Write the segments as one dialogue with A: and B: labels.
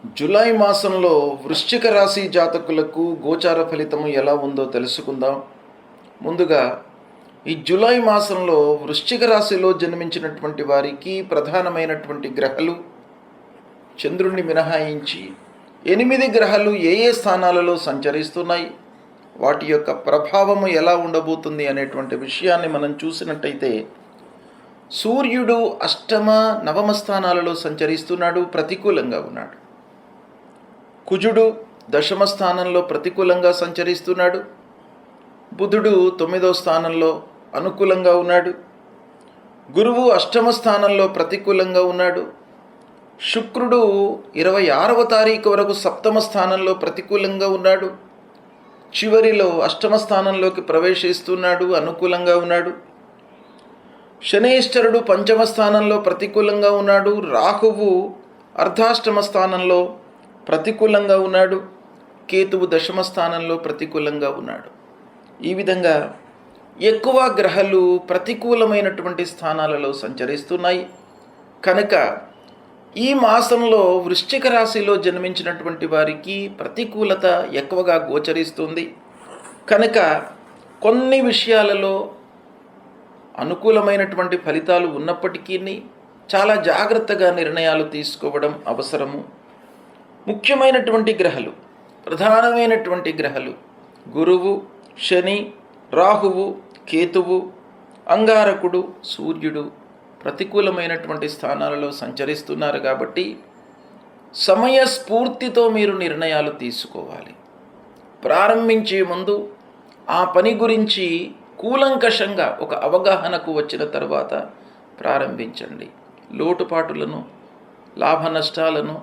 A: July మాసంలో వృశ్చిక రాశి జాతకులకు గోచార ఫలితము ఎలా ఉందో తెలుసుకుందాం. ముందుగా ఈ జూలై మాసంలో వృశ్చిక రాశిలో జన్మించినటువంటి వారికి ప్రధానమైనటువంటి గ్రహాలు చంద్రుణ్ణి మినహాయించి 8 గ్రహాలు ఏ స్థానాలలో సంచరిస్తున్నాయి, వాటి యొక్క ప్రభావము ఎలా ఉండబోతుంది అనేటువంటి విషయాన్ని మనం చూసినట్టయితే, సూర్యుడు అష్టమ నవమ స్థానాలలో సంచరిస్తున్నాడు, ప్రతికూలంగా ఉన్నాడు. కుజుడు దశమ స్థానంలో ప్రతికూలంగా సంచరిస్తున్నాడు. బుధుడు 9వ స్థానంలో అనుకూలంగా ఉన్నాడు. గురువు అష్టమ స్థానంలో ప్రతికూలంగా ఉన్నాడు. శుక్రుడు 26వ తారీఖు వరకు సప్తమ స్థానంలో ప్రతికూలంగా ఉన్నాడు. చివరిలో అష్టమ స్థానంలోకి ప్రవేశిస్తున్నాడు, అనుకూలంగా ఉన్నాడు. శనైశ్వరుడు పంచమ స్థానంలో ప్రతికూలంగా ఉన్నాడు. రాహువు అర్ధాష్టమ స్థానంలో ప్రతికూలంగా ఉన్నాడు. కేతువు దశమ స్థానంలో ప్రతికూలంగా ఉన్నాడు. ఈ విధంగా ఎక్కువ గ్రహాలు ప్రతికూలమైనటువంటి స్థానాలలో సంచరిస్తున్నాయి. కనుక ఈ మాసంలో వృశ్చిక రాశిలో జన్మించినటువంటి వారికి ప్రతికూలత ఎక్కువగా గోచరిస్తుంది. కనుక కొన్ని విషయాలలో అనుకూలమైనటువంటి ఫలితాలు ఉన్నప్పటికీ చాలా జాగ్రత్తగా నిర్ణయాలు తీసుకోవడం అవసరము. ముఖ్యమైనటువంటి గ్రహాలు, ప్రధానమైనటువంటి గ్రహాలు గురువు, శని, రాహువు, కేతువు, అంగారకుడు, సూర్యుడు ప్రతికూలమైనటువంటి స్థానాలలో సంచరిస్తున్నారు. కాబట్టి సమయస్ఫూర్తితో మీరు నిర్ణయాలు తీసుకోవాలి. ప్రారంభించే ముందు ఆ పని గురించి కూలంకషంగా ఒక అవగాహనకు వచ్చిన తర్వాత ప్రారంభించండి. లోటుపాటులను, లాభ నష్టాలను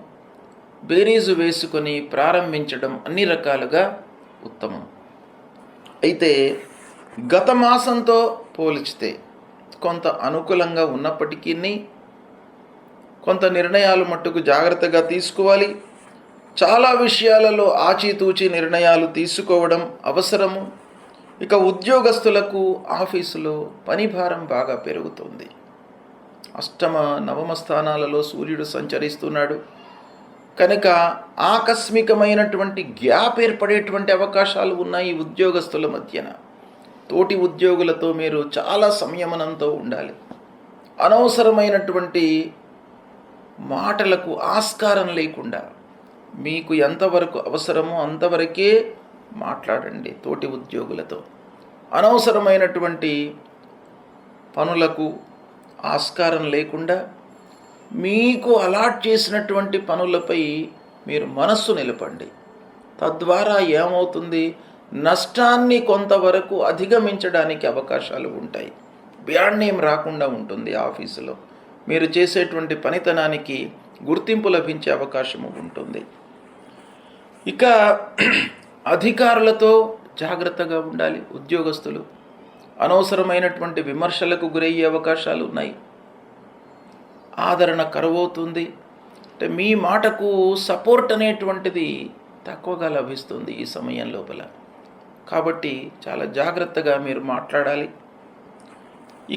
A: బేరీజు వేసుకొని ప్రారంభించడం అన్ని రకాలుగా ఉత్తమం. అయితే గత మాసంతో పోల్చితే కొంత అనుకూలంగా ఉన్నప్పటికీ కొంత నిర్ణయాలు మట్టుకు జాగ్రత్తగా తీసుకోవాలి. చాలా విషయాలలో ఆచితూచి నిర్ణయాలు తీసుకోవడం అవసరము. ఇక ఉద్యోగస్తులకు ఆఫీసులో పని భారం బాగా పెరుగుతుంది. అష్టమ నవమ స్థానాలలో సూర్యుడు సంచరిస్తున్నాడు. కనుక ఆకస్మికమైనటువంటి గ్యాప్ ఏర్పడేటువంటి అవకాశాలు ఉన్నాయి ఉద్యోగస్తుల మధ్యన. తోటి ఉద్యోగులతో మీరు చాలా సంయమనంతో ఉండాలి. అనవసరమైనటువంటి మాటలకు ఆస్కారం లేకుండా మీకు ఎంతవరకు అవసరమో అంతవరకే మాట్లాడండి తోటి ఉద్యోగులతో. అనవసరమైనటువంటి పనులకు ఆస్కారం లేకుండా మీకు అలాట్ చేసినటువంటి పనులపై మీరు మనస్సు నిలపండి. తద్వారా ఏమవుతుంది, నష్టాన్ని కొంతవరకు అధిగమించడానికి అవకాశాలు ఉంటాయి. బ్యాడ్ నేమ్ రాకుండా ఉంటుంది. ఆఫీసులో మీరు చేసేటువంటి పనితనానికి గుర్తింపు లభించే అవకాశము ఉంటుంది. ఇక అధికారులతో జాగ్రత్తగా ఉండాలి. ఉద్యోగస్తులు అనవసరమైనటువంటి విమర్శలకు గురయ్యే అవకాశాలు ఉన్నాయి. ఆదరణ కరువవుతుంది. అంటే మీ మాటకు సపోర్ట్ అనేటువంటిది తక్కువగా లభిస్తుంది ఈ సమయం లోపల. కాబట్టి చాలా జాగ్రత్తగా మీరు మాట్లాడాలి.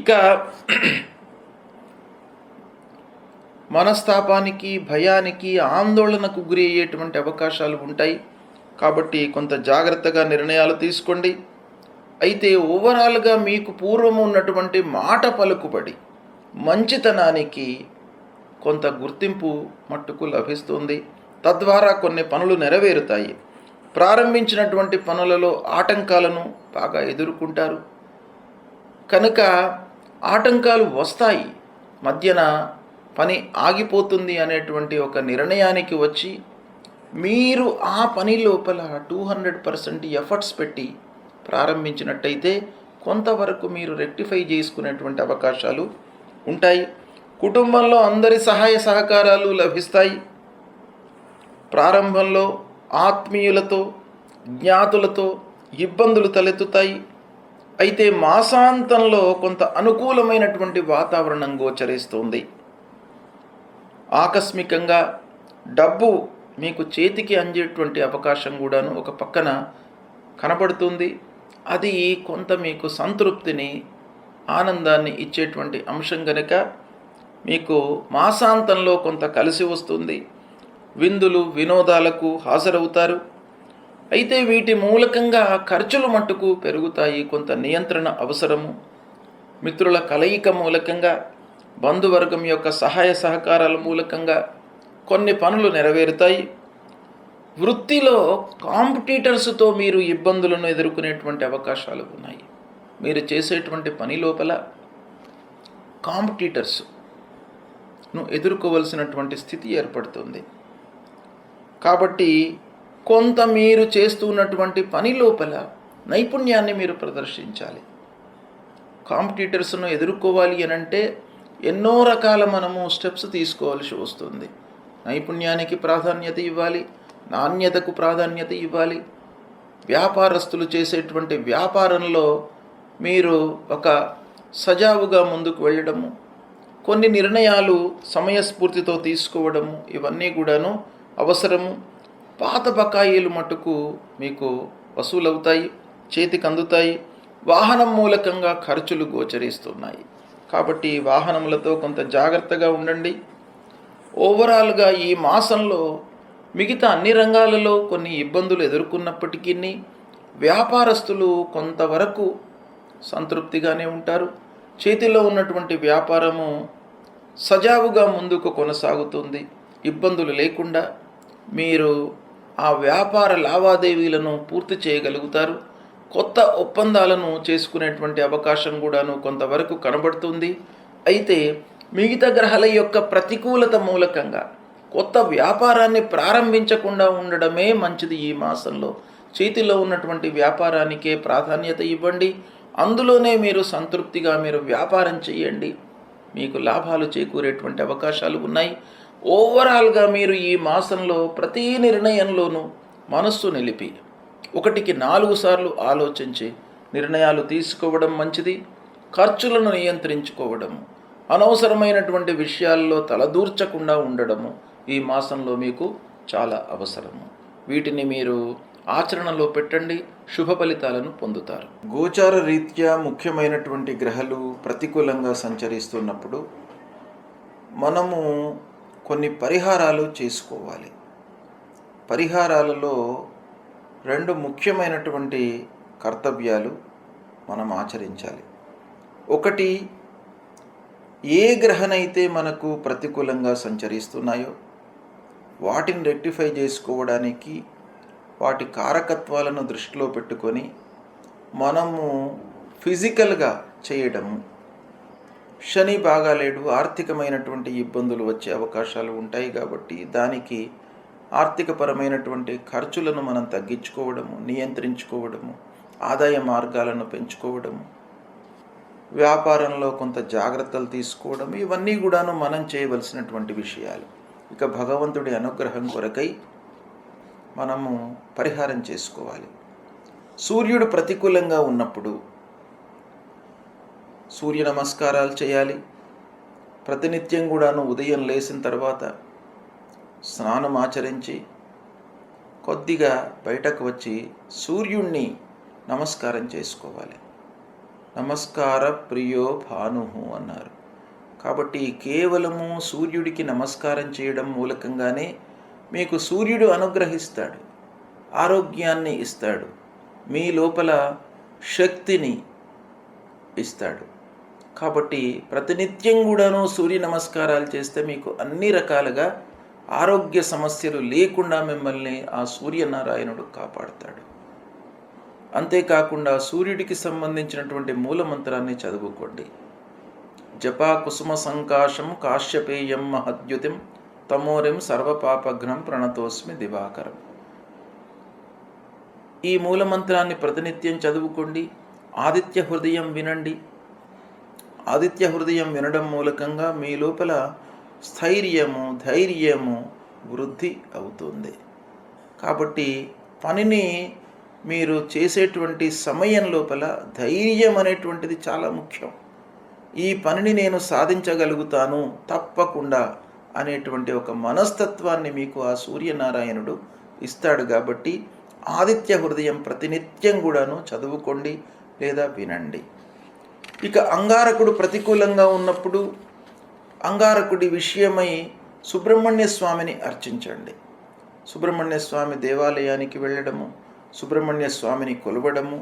A: ఇక మనస్తాపానికి, భయానికి, ఆందోళనకు గురి అయ్యేటువంటి అవకాశాలు ఉంటాయి. కాబట్టి కొంత జాగ్రత్తగా నిర్ణయాలు తీసుకోండి. అయితే ఓవరాల్గా మీకు పూర్వం ఉన్నటువంటి మాట పలుకుబడి, మంచితనానికి కొంత గుర్తింపు మట్టుకు లభిస్తుంది. తద్వారా కొన్ని పనులు నెరవేరుతాయి. ప్రారంభించినటువంటి పనులలో ఆటంకాలను బాగా ఎదుర్కొంటారు. కనుక ఆటంకాలు వస్తాయి, మధ్యన పని ఆగిపోతుంది అనేటువంటి ఒక నిర్ణయానికి వచ్చి మీరు ఆ పని లోపల 200% ఎఫర్ట్స్ పెట్టి ప్రారంభించినట్టయితే కొంతవరకు మీరు రెక్టిఫై చేసుకునేటువంటి అవకాశాలు ఉంటాయి. కుటుంబంలో అందరి సహాయ సహకారాలు లభిస్తాయి. ప్రారంభంలో ఆత్మీయులతో, జ్ఞాతులతో ఇబ్బందులు తలెత్తుతాయి. అయితే మాసాంతంలో కొంత అనుకూలమైనటువంటి వాతావరణం గోచరిస్తుంది. ఆకస్మికంగా డబ్బు మీకు చేతికి అందేటువంటి అవకాశం కూడాను ఒక పక్కన కనబడుతుంది. అది కొంత మీకు సంతృప్తిని, ఆనందాన్ని ఇచ్చేటువంటి అంశం కనుక మీకు మాసాంతంలో కొంత కలిసి వస్తుంది. విందులు వినోదాలకు హాజరవుతారు. అయితే వీటి మూలకంగా ఖర్చులు మట్టుకు పెరుగుతాయి. కొంత నియంత్రణ అవసరము. మిత్రుల కలయిక మూలకంగా, బంధువర్గం యొక్క సహాయ సహకారాల మూలకంగా కొన్ని పనులు నెరవేరుతాయి. వృత్తిలో కాంపిటీటర్స్తో మీరు ఇబ్బందులను ఎదుర్కొనేటువంటి అవకాశాలు ఉన్నాయి. మీరు చేసేటువంటి పని లోపల కాంపిటీటర్స్ను ఎదుర్కోవలసినటువంటి స్థితి ఏర్పడుతుంది. కాబట్టి కొంత మీరు చేస్తున్నటువంటి పని లోపల నైపుణ్యాన్ని మీరు ప్రదర్శించాలి. కాంపిటీటర్స్ను ఎదుర్కోవాలి అనంటే ఎన్నో రకాల మనము స్టెప్స్ తీసుకోవాల్సి వస్తుంది. నైపుణ్యానికి ప్రాధాన్యత ఇవ్వాలి, నాణ్యతకు ప్రాధాన్యత ఇవ్వాలి. వ్యాపారస్తులు చేసేటువంటి వ్యాపారంలో మీరు ఒక సజావుగా ముందుకు వెళ్ళడము, కొన్ని నిర్ణయాలు సమయస్ఫూర్తితో తీసుకోవడము, ఇవన్నీ కూడాను అవసరము. పాత బకాయిలు మటుకు మీకు వసూలవుతాయి, చేతికి అందుతాయి. వాహనం మూలకంగా ఖర్చులు గోచరిస్తున్నాయి. కాబట్టి వాహనములతో కొంత జాగ్రత్తగా ఉండండి. ఓవరాల్గా ఈ మాసంలో మిగతా అన్ని రంగాలలో కొన్ని ఇబ్బందులు ఎదుర్కొన్నప్పటికీ వ్యాపారస్తులు కొంతవరకు సంతృప్తిగానే ఉంటారు. చేతిలో ఉన్నటువంటి వ్యాపారము సజావుగా ముందుకు కొనసాగుతుంది. ఇబ్బందులు లేకుండా మీరు ఆ వ్యాపార లావాదేవీలను పూర్తి చేయగలుగుతారు. కొత్త ఒప్పందాలను చేసుకునేటువంటి అవకాశం కూడాను కొంతవరకు కనబడుతుంది. అయితే మిగతా గ్రహాల యొక్క ప్రతికూలత మూలకంగా కొత్త వ్యాపారాన్ని ప్రారంభించకుండా ఉండడమే మంచిది. ఈ మాసంలో చేతిలో ఉన్నటువంటి వ్యాపారానికే ప్రాధాన్యత ఇవ్వండి. అందులోనే మీరు సంతృప్తిగా మీరు వ్యాపారం చేయండి. మీకు లాభాలు చేకూరేటువంటి అవకాశాలు ఉన్నాయి. ఓవరాల్గా మీరు ఈ మాసంలో ప్రతి నిర్ణయంలోనూ మనస్సు నిలిపి 1కి 4 సార్లు ఆలోచించి నిర్ణయాలు తీసుకోవడం మంచిది. ఖర్చులను నియంత్రించుకోవడము, అనవసరమైనటువంటి విషయాల్లో తలదూర్చకుండా ఉండడము ఈ మాసంలో మీకు చాలా అవసరము. వీటిని మీరు ఆచరణలో పెట్టండి, శుభ ఫలితాలను పొందుతారు. గోచార రీత్యా ముఖ్యమైనటువంటి గ్రహాలు ప్రతికూలంగా సంచరిస్తున్నప్పుడు మనము కొన్ని పరిహారాలు చేసుకోవాలి. పరిహారాలలో 2 ముఖ్యమైనటువంటి కర్తవ్యాలు మనం ఆచరించాలి. ఒకటి, ఏ గ్రహనైతే మనకు ప్రతికూలంగా సంచరిస్తున్నాయో వాటిని రెక్టిఫై చేసుకోవడానికి వాటి కారకత్వాలను దృష్టిలో పెట్టుకొని మనము ఫిజికల్గా చేయడము. శని బాగాలేడు, ఆర్థికమైనటువంటి ఇబ్బందులు వచ్చే అవకాశాలు ఉంటాయి. కాబట్టి దానికి ఆర్థికపరమైనటువంటి ఖర్చులను మనం తగ్గించుకోవడము, నియంత్రించుకోవడము, ఆదాయ మార్గాలను పెంచుకోవడము, వ్యాపారంలో కొంత జాగ్రత్తలు తీసుకోవడం, ఇవన్నీ కూడాను మనం చేయవలసినటువంటి విషయాలు. ఇక భగవంతుడి అనుగ్రహం కొరకై మనము పరిహారం చేసుకోవాలి. సూర్యుడు ప్రతికూలంగా ఉన్నప్పుడు సూర్య నమస్కారాలు చేయాలి. ప్రతినిత్యం కూడాను ఉదయం లేచిన తర్వాత స్నానం ఆచరించి కొద్దిగా బయటకు వచ్చి సూర్యుణ్ణి నమస్కారం చేసుకోవాలి. నమస్కార ప్రియో భానుహు అన్నారు. కాబట్టి కేవలము సూర్యుడికి నమస్కారం చేయడం మూలకంగానే మీకు సూర్యుడు అనుగ్రహిస్తాడు, ఆరోగ్యాన్ని ఇస్తాడు, మీ లోపల శక్తిని ఇస్తాడు. కాబట్టి ప్రతినిత్యం కూడాను సూర్య నమస్కారాలు చేస్తే మీకు అన్ని రకాలుగా ఆరోగ్య సమస్యలు లేకుండా మిమ్మల్ని ఆ సూర్యనారాయణుడు కాపాడుతాడు. అంతేకాకుండా సూర్యుడికి సంబంధించినటువంటి మూలమంత్రాన్ని చదువుకోండి. జపా కుసుమ సంకాశం కాశ్యపేయం మహద్యుతిం తమోరిం సర్వపాపఘ్నం ప్రణతోస్మి దివాకరం. ఈ మూలమంత్రాన్ని ప్రతినిత్యం చదువుకోండి. ఆదిత్య హృదయం వినండి. ఆదిత్య హృదయం వినడం మూలకంగా మీ లోపల స్థైర్యము, ధైర్యము వృద్ధి అవుతుంది. కాబట్టి పనిని మీరు చేసేటువంటి సమయం లోపల ధైర్యం అనేటువంటిది చాలా ముఖ్యం. ఈ పనిని నేను సాధించగలుగుతాను తప్పకుండా అనేటువంటి ఒక మనస్తత్వాన్ని మీకు ఆ సూర్యనారాయణుడు ఇస్తాడు. కాబట్టి ఆదిత్య హృదయం ప్రతినిత్యం కూడాను చదువుకోండి లేదా వినండి. ఇక అంగారకుడు ప్రతికూలంగా ఉన్నప్పుడు అంగారకుడి విషయమై సుబ్రహ్మణ్య స్వామిని అర్చించండి. సుబ్రహ్మణ్య స్వామి దేవాలయానికి వెళ్ళడము, సుబ్రహ్మణ్య స్వామిని కొలవడము,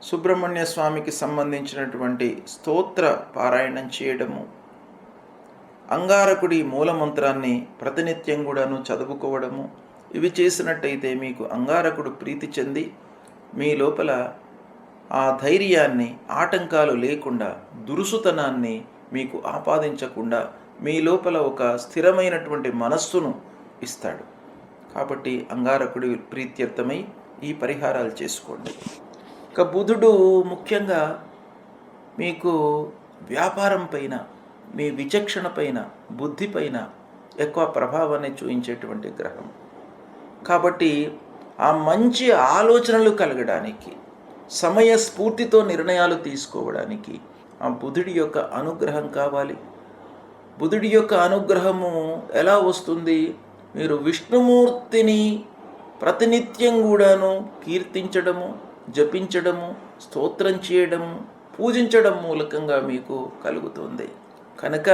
A: సుబ్రహ్మణ్య స్వామికి సంబంధించినటువంటి స్తోత్ర పారాయణం చేయడము, అంగారకుడి మూలమంత్రాన్ని ప్రతినిత్యం కూడాను చదువుకోవడము, ఇవి చేసినట్టయితే మీకు అంగారకుడు ప్రీతి చెంది మీ లోపల ఆ ధైర్యాన్ని, ఆటంకాలు లేకుండా, దురుసుతనాన్ని మీకు ఆపాదించకుండా మీ లోపల ఒక స్థిరమైనటువంటి మనస్సును ఇస్తాడు. కాబట్టి అంగారకుడి ప్రీత్యర్థమై ఈ పరిహారాలు చేసుకోండి. ఇక బుధుడు ముఖ్యంగా మీకు వ్యాపారం పైన, మీ విచక్షణ పైన, బుద్ధి పైన ఎక్కువ ప్రభావాన్ని చూపించేటువంటి గ్రహం. కాబట్టి ఆ మంచి ఆలోచనలు కలగడానికి, సమయస్ఫూర్తితో నిర్ణయాలు తీసుకోవడానికి ఆ బుధుడి యొక్క అనుగ్రహం కావాలి. బుధుడి యొక్క అనుగ్రహము ఎలా వస్తుంది? మీరు విష్ణుమూర్తిని ప్రతినిత్యం కూడాను కీర్తించడము, జపించడము, స్తోత్రం చేయడము, పూజించడం మూలకంగా మీకు కలుగుతుంది. కనుక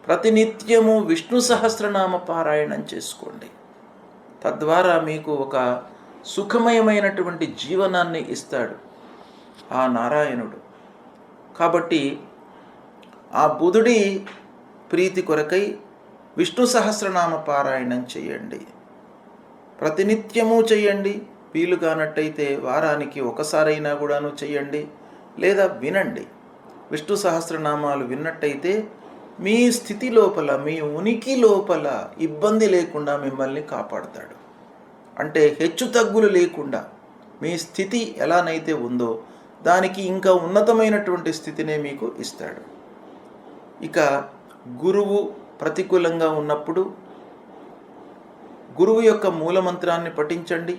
A: ప్రతినిత్యము విష్ణు సహస్రనామ పారాయణం చేసుకోండి. తద్వారా మీకు ఒక సుఖమయమైనటువంటి జీవనాన్ని ఇస్తాడు ఆ నారాయణుడు. కాబట్టి ఆ బుధుడి ప్రీతి కొరకై విష్ణు సహస్రనామ పారాయణం చేయండి. ప్రతినిత్యము చేయండి. వీలు కానట్టయితే వారానికి ఒకసారైనా కూడాను చేయండి, లేదా వినండి. విష్ణు సహస్రనామాలు విన్నట్టయితే మీ స్థితి లోపల, మీ ఉనికి లోపల ఇబ్బంది లేకుండా మిమ్మల్ని కాపాడతాడు. అంటే హెచ్చు తగ్గులు లేకుండా మీ స్థితి ఎలానైతే ఉందో దానికి ఇంకా ఉన్నతమైనటువంటి స్థితినే మీకు ఇస్తాడు. ఇక గురువు ప్రతికూలంగా ఉన్నప్పుడు గురువు యొక్క మూలమంత్రాన్ని పఠించండి.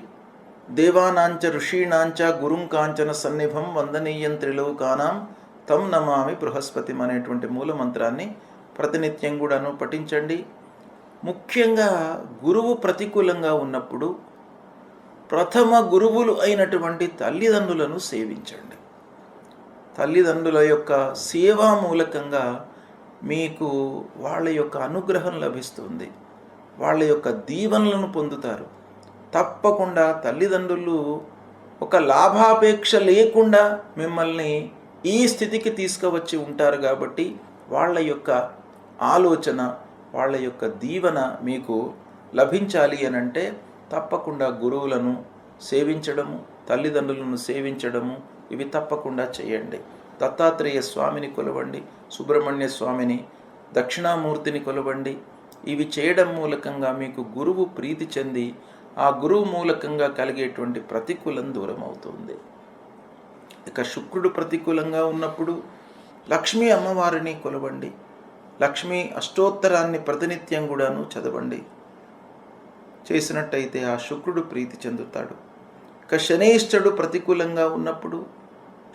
A: దేవానాంచ ఋషీణాంచ గురుం కాంచన సన్నిభం వందనీయం త్రిలోకానాం తం నమామి బృహస్పతిం అనేటువంటి మూలమంత్రాన్ని ప్రతినిత్యం కూడాను పఠించండి. ముఖ్యంగా గురువు ప్రతికూలంగా ఉన్నప్పుడు ప్రథమ గురువులు అయినటువంటి తల్లిదండ్రులను సేవించండి. తల్లిదండ్రుల యొక్క సేవా మూలకంగా మీకు వాళ్ళ యొక్క అనుగ్రహం లభిస్తుంది, వాళ్ళ యొక్క దీవెనలను పొందుతారు. తప్పకుండా తల్లిదండ్రులు ఒక లాభాపేక్ష లేకుండా మిమ్మల్ని ఈ స్థితికి తీసుకువచ్చి ఉంటారు. కాబట్టి వాళ్ళ యొక్క ఆలోచన, వాళ్ళ యొక్క దీవెన మీకు లభించాలి అని అంటే తప్పకుండా గురువులను సేవించడము, తల్లిదండ్రులను సేవించడము, ఇవి తప్పకుండా చేయండి. దత్తాత్రేయ స్వామిని కొలవండి, సుబ్రహ్మణ్య స్వామిని, దక్షిణామూర్తిని కొలవండి. ఇవి చేయడం మూలకంగా మీకు గురువు ప్రీతి చెంది ఆ గురువు మూలకంగా కలిగేటువంటి ప్రతికూలం దూరం అవుతుంది. ఇక శుక్రుడు ప్రతికూలంగా ఉన్నప్పుడు లక్ష్మీ అమ్మవారిని కొలవండి. లక్ష్మీ అష్టోత్తరాన్ని ప్రతినిత్యం కూడాను చదవండి. చేసినట్టయితే ఆ శుక్రుడు ప్రీతి చెందుతాడు. ఇక శనీశ్వరుడు ప్రతికూలంగా ఉన్నప్పుడు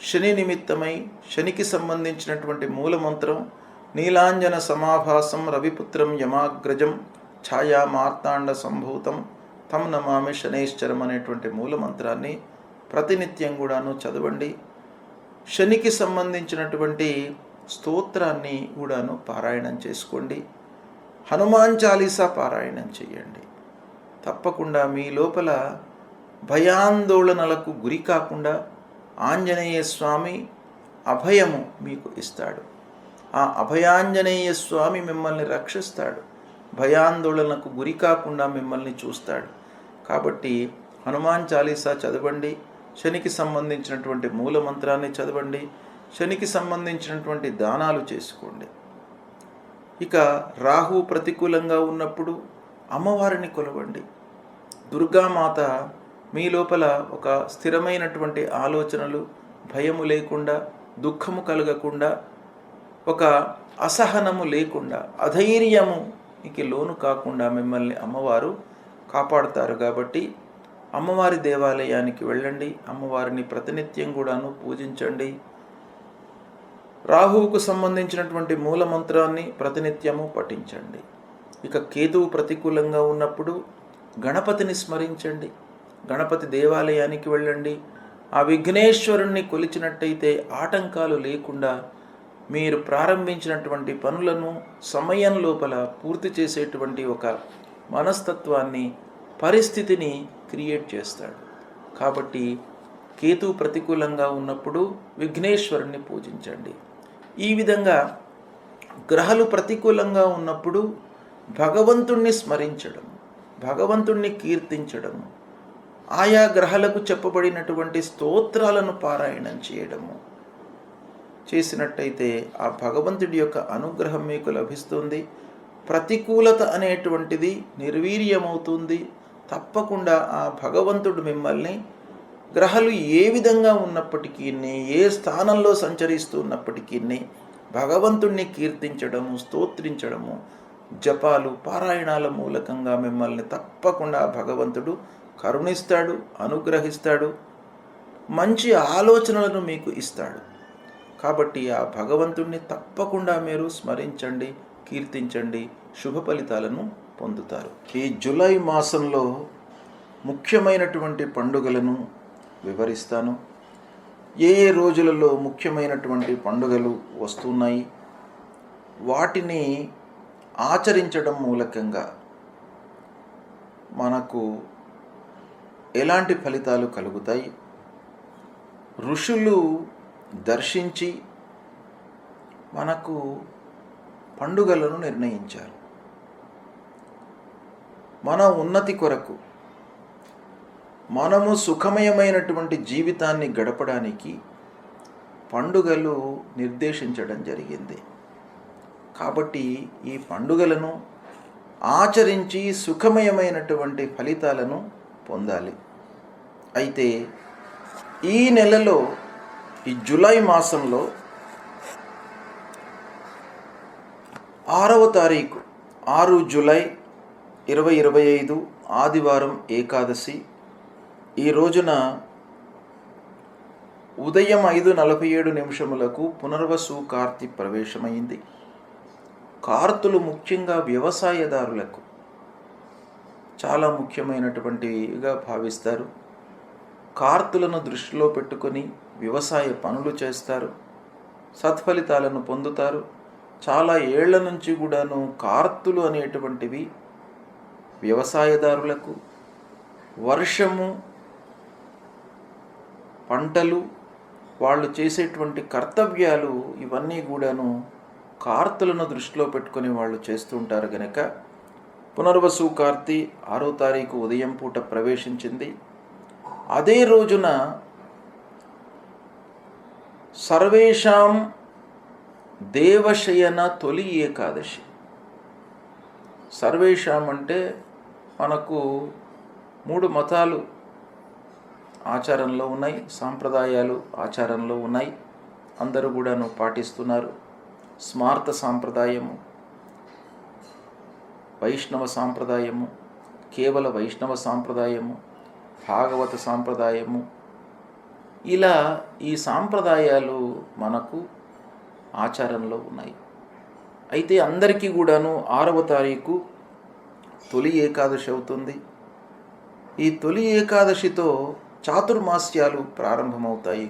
A: శని నిమిత్తమై శనికి సంబంధించినటువంటి మూలమంత్రం నీలాంజన సమాభాసం రవిపుత్రం యమాగ్రజం ఛాయా మార్తాండ సంభూతం తం నమామి శనైశ్చరం అనేటువంటి మూలమంత్రాన్ని ప్రతినిత్యం కూడాను చదవండి. శనికి సంబంధించినటువంటి స్తోత్రాన్ని కూడాను పారాయణం చేసుకోండి. హనుమాన్ చాలీసా పారాయణం చేయండి. తప్పకుండా మీ లోపల భయాందోళనలకు గురి కాకుండా ఆంజనేయ స్వామి అభయము మీకు ఇస్తాడు. ఆ అభయాంజనేయ స్వామి మిమ్మల్ని రక్షిస్తాడు, భయాందోళనకు గురి కాకుండా మిమ్మల్ని చూస్తాడు. కాబట్టి హనుమాన్ చాలీసా చదవండి. శనికి సంబంధించినటువంటి మూలమంత్రాన్ని చదవండి. శనికి సంబంధించినటువంటి దానాలు చేసుకోండి. ఇక రాహు ప్రతికూలంగా ఉన్నప్పుడు అమ్మవారిని కొలవండి. దుర్గామాత మీ లోపల ఒక స్థిరమైనటువంటి ఆలోచనలు, భయము లేకుండా, దుఃఖము కలగకుండా, ఒక అసహనము లేకుండా, అధైర్యముకి లోను కాకుండా మిమ్మల్ని అమ్మవారు కాపాడుతారు. కాబట్టి అమ్మవారి దేవాలయానికి వెళ్ళండి. అమ్మవారిని ప్రతినిత్యం కూడాను పూజించండి. రాహువుకు సంబంధించినటువంటి మూలమంత్రాన్ని ప్రతినిత్యము పఠించండి. ఇక కేతువు ప్రతికూలంగా ఉన్నప్పుడు గణపతిని స్మరించండి. గణపతి దేవాలయానికి వెళ్ళండి. ఆ విఘ్నేశ్వరుణ్ణి కొలిచినట్టయితే ఆటంకాలు లేకుండా మీరు ప్రారంభించినటువంటి పనులను సమయం లోపల పూర్తి చేసేటువంటి ఒక మనస్తత్వాన్ని, పరిస్థితిని క్రియేట్ చేస్తాడు. కాబట్టి కేతు ప్రతికూలంగా ఉన్నప్పుడు విఘ్నేశ్వరుణ్ణి పూజించండి. ఈ విధంగా గ్రహాలు ప్రతికూలంగా ఉన్నప్పుడు భగవంతుణ్ణి స్మరించడం, భగవంతుణ్ణి కీర్తించడం, ఆయా గ్రహాలకు చెప్పబడినటువంటి స్తోత్రాలను పారాయణం చేయడము చేసినట్టయితే ఆ భగవంతుడి యొక్క అనుగ్రహం మీకు లభిస్తుంది. ప్రతికూలత అనేటువంటిది నిర్వీర్యమవుతుంది. తప్పకుండా ఆ భగవంతుడు మిమ్మల్ని గ్రహాలు ఏ విధంగా ఉన్నప్పటికీ, ఏ స్థానంలో సంచరిస్తున్నప్పటికీ భగవంతుణ్ణి కీర్తించడము, స్తోత్రించడము, జపాలు, పారాయణాల మూలకంగా మిమ్మల్ని తప్పకుండా భగవంతుడు కరుణిస్తాడు, అనుగ్రహిస్తాడు, మంచి ఆలోచనలను మీకు ఇస్తాడు. కాబట్టి ఆ భగవంతుణ్ణి తప్పకుండా మీరు స్మరించండి, కీర్తించండి, శుభ ఫలితాలను పొందుతారు. ఈ జూలై మాసంలో ముఖ్యమైనటువంటి పండుగలను వివరిస్తాను. ఏ ఏ రోజులలో ముఖ్యమైనటువంటి పండుగలు వస్తున్నాయి, వాటిని ఆచరించడం మూలకంగా మనకు ఎలాంటి ఫలితాలు కలుగుతాయి, ఋషులు దర్శించి మనకు పండుగలను నిర్ణయించారు. మన ఉన్నతి కొరకు, మనము సుఖమయమైనటువంటి జీవితాన్ని గడపడానికి పండుగలు నిర్దేశించడం జరిగింది. కాబట్టి ఈ పండుగలను ఆచరించి సుఖమయమైనటువంటి ఫలితాలను పొందాలి. అయితే ఈ నెలలో, ఈ జూలై మాసంలో 6వ తారీఖు 6 జూలై 2025 ఆదివారం ఏకాదశి. ఈ రోజున ఉదయం 5:47 పునర్వసు కార్తీ ప్రవేశమైంది. కార్తులు ముఖ్యంగా వ్యవసాయదారులకు చాలా ముఖ్యమైనటువంటిగా భావిస్తారు. కార్తులను దృష్టిలో పెట్టుకొని వ్యవసాయ పనులు చేస్తారు, సత్ఫలితాలను పొందుతారు. చాలా ఏళ్ల నుంచి కూడాను కార్తులు అనేటువంటివి వ్యవసాయదారులకు వర్షము, పంటలు, వాళ్ళు చేసేటువంటి కర్తవ్యాలు ఇవన్నీ కూడాను కార్తులను దృష్టిలో పెట్టుకొని వాళ్ళు చేస్తుంటారు. గనక పునర్వసు కార్తీ 6వ తారీఖు ఉదయం పూట ప్రవేశించింది. అదే రోజున సర్వేషాం దేవశయన తొలి ఏకాదశి. సర్వేషాం అంటే మనకు 3 మతాలు ఆచారంలో ఉన్నాయి, సాంప్రదాయాలు ఆచారంలో ఉన్నాయి, అందరూ కూడాను పాటిస్తున్నారు. స్మార్త సాంప్రదాయము, వైష్ణవ సాంప్రదాయము, కేవల వైష్ణవ సాంప్రదాయము, భాగవత సాంప్రదాయము, ఇలా ఈ సాంప్రదాయాలు మనకు ఆచారంలో ఉన్నాయి. అయితే అందరికీ కూడాను 6వ తారీఖు తొలి ఏకాదశి అవుతుంది. ఈ తొలి ఏకాదశితో చాతుర్మాస్యాలు ప్రారంభమవుతాయి.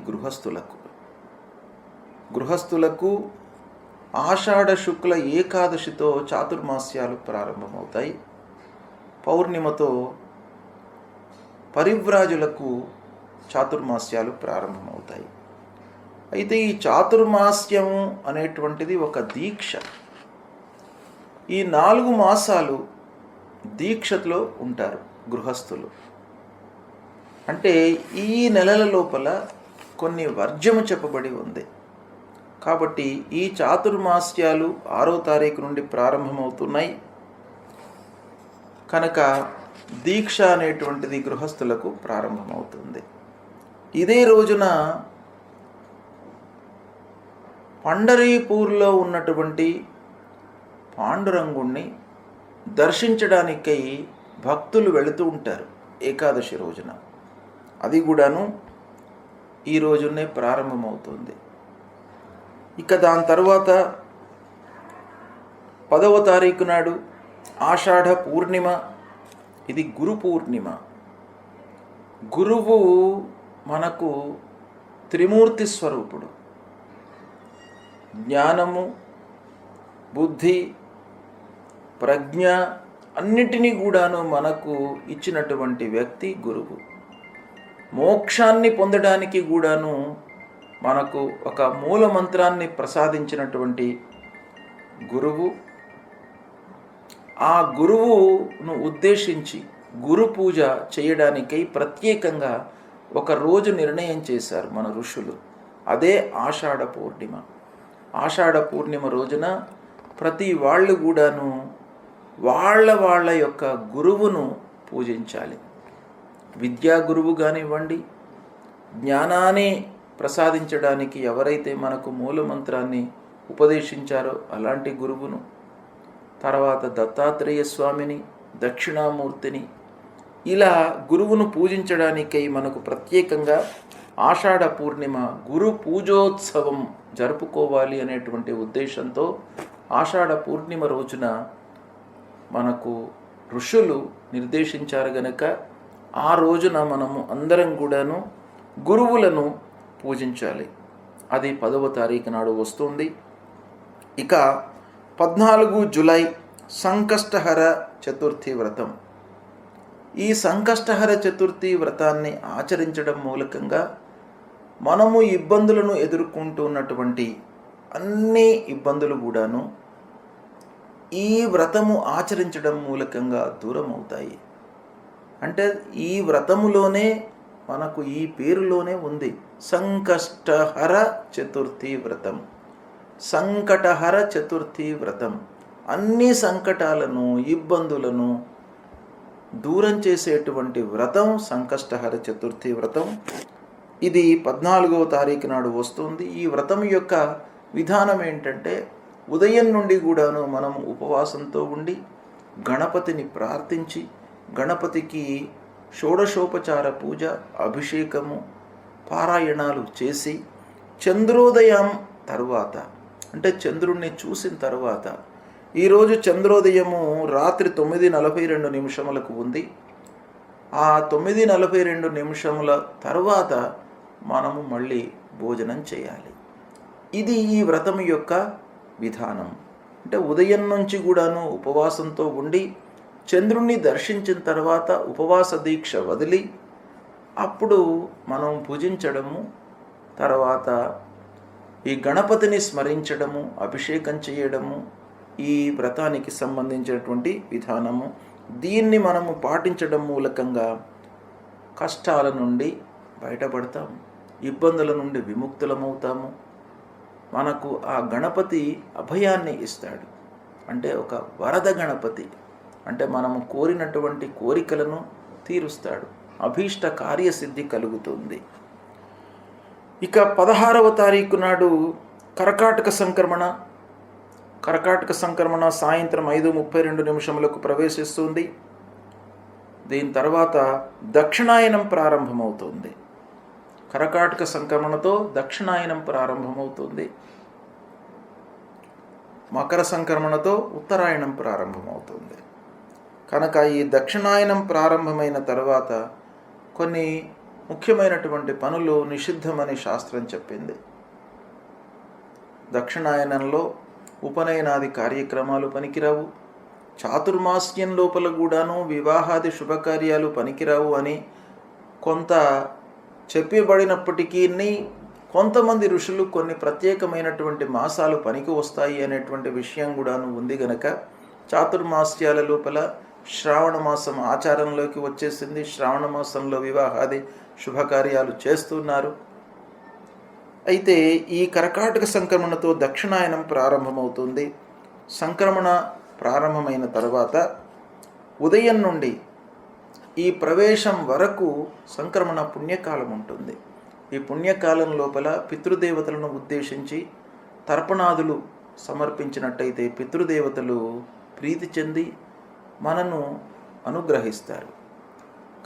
A: గృహస్థులకు ఆషాఢ శుక్ల ఏకాదశితో చాతుర్మాస్యాలు ప్రారంభమవుతాయి. పౌర్ణిమతో పరివ్రాజులకు చాతుర్మాస్యాలు ప్రారంభమవుతాయి. అయితే ఈ చాతుర్మాస్యము అనేటువంటిది ఒక దీక్ష. ఈ 4 మాసాలు దీక్షలో ఉంటారు గృహస్థులు. అంటే ఈ నెలల లోపల కొన్ని వర్జ్యము చెప్పబడి ఉంది. కాబట్టి ఈ చాతుర్మాస్యాలు 6వ తారీఖు నుండి ప్రారంభమవుతున్నాయి. కనుక దీక్ష అనేటువంటిది గృహస్థులకు ప్రారంభమవుతుంది. ఇదే రోజున పండరీపూర్లో ఉన్నటువంటి పాండురంగుణ్ణి దర్శించడానికై భక్తులు వెళుతూ ఉంటారు ఏకాదశి రోజున. అది కూడాను ఈ రోజునే ప్రారంభమవుతుంది. ఇక దాని తర్వాత 10వ తారీఖు నాడు ఆషాఢ పూర్ణిమ. ఇది గురు పూర్ణిమ. గురువు మనకు త్రిమూర్తి స్వరూపుడు. జ్ఞానము, బుద్ధి, ప్రజ్ఞ అన్నిటినీ కూడాను మనకు ఇచ్చినటువంటి వ్యక్తి గురువు. మోక్షాన్ని పొందడానికి కూడాను మనకు ఒక మూల మంత్రాన్ని ప్రసాదించినటువంటి గురువు. ఆ గురువును ఉద్దేశించి గురు పూజ చేయడానికై ప్రత్యేకంగా ఒక రోజు నిర్ణయం చేశారు మన ఋషులు. అదే ఆషాఢ పూర్ణిమ. ఆషాఢ పూర్ణిమ రోజున ప్రతి వాళ్ళు కూడాను వాళ్ళ యొక్క గురువును పూజించాలి. విద్యా గురువు కానివ్వండి, జ్ఞానాన్ని ప్రసాదించడానికి ఎవరైతే మనకు మూలమంత్రాన్ని ఉపదేశించారో అలాంటి గురువును, తర్వాత దత్తాత్రేయ స్వామిని, దక్షిణామూర్తిని, ఇలా గురువును పూజించడానికై మనకు ప్రత్యేకంగా ఆషాఢ పూర్ణిమ గురు పూజోత్సవం జరుపుకోవాలి అనేటువంటి ఉద్దేశంతో ఆషాఢ పూర్ణిమ రోజున మనకు ఋషులు నిర్దేశించారు గనక ఆ రోజున మనము అందరం కూడాను గురువులను పూజించాలి. అది 10వ తారీఖు నాడు వస్తుంది. ఇక 14 జూలై సంకష్టహర చతుర్థి వ్రతం. ఈ సంకష్టహర చతుర్థి వ్రతాన్ని ఆచరించడం మూలకంగా మనము ఇబ్బందులను ఎదుర్కొంటున్నటువంటి అన్ని ఇబ్బందులు కూడాను ఈ వ్రతము ఆచరించడం మూలకంగా దూరం అవుతాయి. అంటే ఈ వ్రతములోనే మనకు ఈ పేరులోనే ఉంది సంకష్టహర చతుర్థి వ్రతం. సంకటహర చతుర్థి వ్రతం అన్ని సంకటాలను, ఇబ్బందులను దూరం చేసేటువంటి వ్రతం సంకష్టహర చతుర్థి వ్రతం. ఇది 14వ తారీఖు నాడు వస్తుంది. ఈ వ్రతం యొక్క విధానం ఏంటంటే ఉదయం నుండి కూడాను మనం ఉపవాసంతో ఉండి గణపతిని ప్రార్థించి గణపతికి షోడశోపచార పూజ, అభిషేకము, పారాయణాలు చేసి చంద్రోదయం తరువాత, అంటే చంద్రుణ్ణి చూసిన తర్వాత, ఈరోజు చంద్రోదయము రాత్రి 9:42 ఉంది. ఆ 9:42 తర్వాత మనము మళ్ళీ భోజనం చేయాలి. ఇది ఈ వ్రతం యొక్క విధానం. అంటే ఉదయం నుంచి కూడాను ఉపవాసంతో ఉండి చంద్రుణ్ణి దర్శించిన తర్వాత ఉపవాస దీక్ష వదిలి అప్పుడు మనం భుజించడము, తర్వాత ఈ గణపతిని స్మరించడము, అభిషేకం చేయడము ఈ వ్రతానికి సంబంధించినటువంటి విధానము. దీన్ని మనము పాటించడం మూలకంగా కష్టాల నుండి బయటపడతాం, ఇబ్బందుల నుండి విముక్తులమవుతాము. మనకు ఆ గణపతి అభయాన్ని ఇస్తాడు. అంటే ఒక వరద గణపతి, అంటే మనము కోరినటువంటి కోరికలను తీరుస్తాడు, అభీష్ట కార్యసిద్ధి కలుగుతుంది. ఇక 16వ తారీఖు నాడు కర్కాటక సంక్రమణ సాయంత్రం 5:32 ప్రవేశిస్తుంది. దీని తర్వాత దక్షిణాయనం ప్రారంభమవుతుంది. కర్కాటక సంక్రమణతో దక్షిణాయనం ప్రారంభమవుతుంది. మకర సంక్రమణతో ఉత్తరాయణం ప్రారంభమవుతుంది. కనుక ఈ దక్షిణాయనం ప్రారంభమైన తర్వాత కొన్ని ముఖ్యమైనటువంటి పనులు నిషిద్ధమని శాస్త్రం చెప్పింది. దక్షిణాయనంలో ఉపనయనాది కార్యక్రమాలు పనికిరావు, చాతుర్మాస్యం లోపల కూడాను వివాహాది శుభకార్యాలు పనికిరావు అని కొంత చెప్పబడినప్పటికీ కొంతమంది ఋషులు కొన్ని ప్రత్యేకమైనటువంటి మాసాలు పనికి వస్తాయి అనేటువంటి విషయం కూడాను ఉంది గనక చాతుర్మాస్యాల లోపల శ్రావణ మాసం ఆచారంలోకి వచ్చేసింది. శ్రావణ మాసంలో వివాహాది శుభకార్యాలు చేస్తున్నారు. అయితే ఈ కర్కాటక సంక్రమణతో దక్షిణాయనం ప్రారంభమవుతుంది. సంక్రమణ ప్రారంభమైన తర్వాత ఉదయం నుండి ఈ ప్రవేశం వరకు సంక్రమణ పుణ్యకాలం ఉంటుంది. ఈ పుణ్యకాలం లోపల పితృదేవతలను ఉద్దేశించి తర్పణాదులు సమర్పించినట్టయితే పితృదేవతలు ప్రీతి చెంది మనను అనుగ్రహిస్తారు.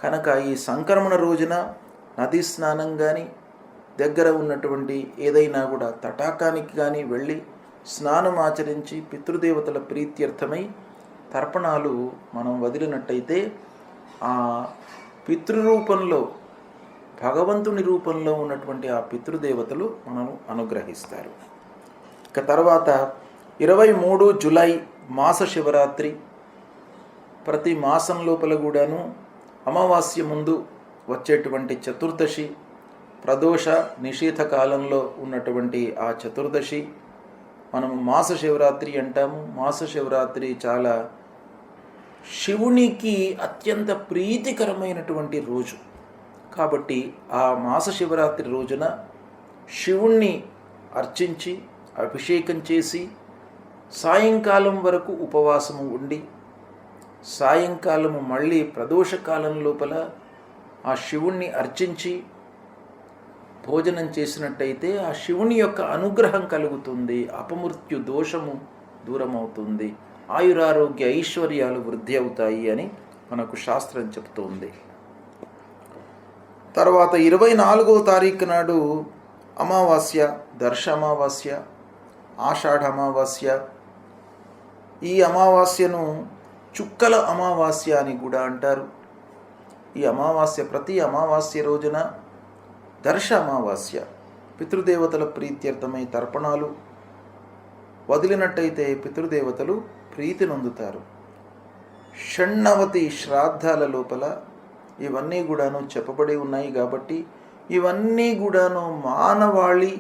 A: కనుక ఈ సంక్రమణ రోజున నదీ స్నానం కానీ, దగ్గర ఉన్నటువంటి ఏదైనా కూడా తటాకానికి కానీ వెళ్ళి స్నానం ఆచరించి పితృదేవతల ప్రీత్యర్థమై తర్పణాలు మనం వదిలినట్టయితే ఆ పితృరూపంలో, భగవంతుని రూపంలో ఉన్నటువంటి ఆ పితృదేవతలు మనను అనుగ్రహిస్తారు. ఇక తర్వాత 23 జూలై మాస శివరాత్రి. ప్రతి మాసం లోపల కూడాను అమావాస్య ముందు వచ్చేటువంటి చతుర్దశి, ప్రదోష నిషేధ కాలంలో ఉన్నటువంటి ఆ చతుర్దశి మనం మాస శివరాత్రి అంటాము. మాస శివరాత్రి చాలా శివునికి అత్యంత ప్రీతికరమైనటువంటి రోజు. కాబట్టి ఆ మాస శివరాత్రి రోజున శివుణ్ణి అర్చించి అభిషేకం చేసి సాయంకాలం వరకు ఉపవాసము ఉండి సాయంకాలము మళ్ళీ ప్రదోషకాలం లోపల ఆ శివుణ్ణి అర్చించి భోజనం చేసినట్టయితే ఆ శివుని యొక్క అనుగ్రహం కలుగుతుంది, అపమృత్యు దోషము దూరమవుతుంది, ఆయురారోగ్య ఐశ్వర్యాలు వృద్ధి అవుతాయి అని మనకు శాస్త్రం చెప్తోంది. తర్వాత 24వ తారీఖు నాడు అమావాస్య, దర్శ అమావాస్య, ఆషాఢ అమావాస్య. ఈ అమావాస్యను చుక్కల అమావాస్య అని కూడా అంటారు. ఈ అమావాస్య ప్రతి అమావాస్య రోజున దర్శ అమావాస్య పితృదేవతల ప్రీత్యర్థమై తర్పణాలు వదిలినట్టయితే పితృదేవతలు ప్రీతి నొందుతారు. షణ్ణవతి శ్రాద్ధాల లోపల ఇవన్నీ కూడాను చెప్పబడి ఉన్నాయి. కాబట్టి ఇవన్నీ కూడాను మానవాళి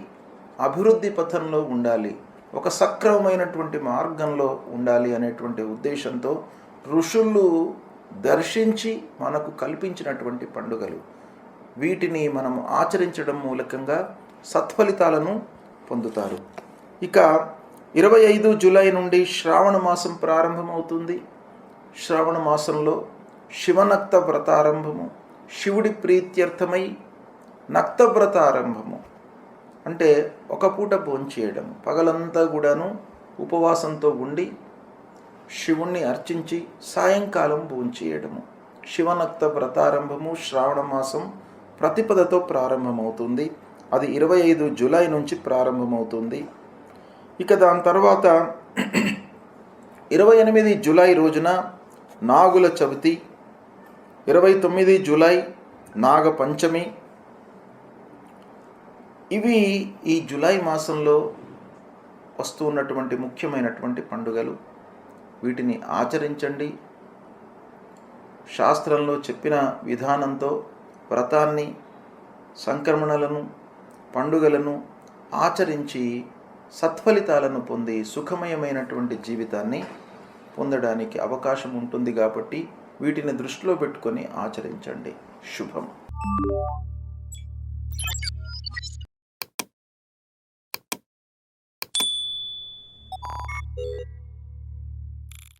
A: అభివృద్ధి పథంలో ఉండాలి, ఒక సక్రమమైనటువంటి మార్గంలో ఉండాలి అనేటువంటి ఉద్దేశంతో ఋషులు దర్శించి మనకు కల్పించినటువంటి పండుగలు. వీటిని మనం ఆచరించడం మూలకంగా సత్ఫలితాలను పొందుతారు. ఇక 25 జూలై నుండి శ్రావణ మాసం ప్రారంభమవుతుంది. శ్రావణ మాసంలో శివనక్త వ్రతారంభము, శివుడి ప్రీత్యర్థమై నక్త వ్రతారంభము అంటే ఒక పూట భోంచేయడం, పగలంతా కూడాను ఉపవాసంతో ఉండి శివుణ్ణి అర్చించి సాయంకాలం భోంచేయడము. శివనక్త వ్రతారంభము శ్రావణ మాసం ప్రతిపదతో ప్రారంభమవుతుంది. అది 25 జూలై నుంచి ప్రారంభమవుతుంది. ఇక దాని తర్వాత 28 జూలై రోజున నాగుల చవితి, 29 జూలై నాగ పంచమి. ఇవి ఈ జూలై మాసంలో వస్తూ ఉన్నటువంటి ముఖ్యమైనటువంటి పండుగలు. వీటిని ఆచరించండి. శాస్త్రంలో చెప్పిన విధానంతో వ్రతాన్ని, సంక్రమణలను, పండుగలను ఆచరించి సత్ఫలితాలను పొంది సుఖమయమైనటువంటి జీవితాన్ని పొందడానికి అవకాశం ఉంటుంది. కాబట్టి వీటిని దృష్టిలో పెట్టుకొని ఆచరించండి. శుభం.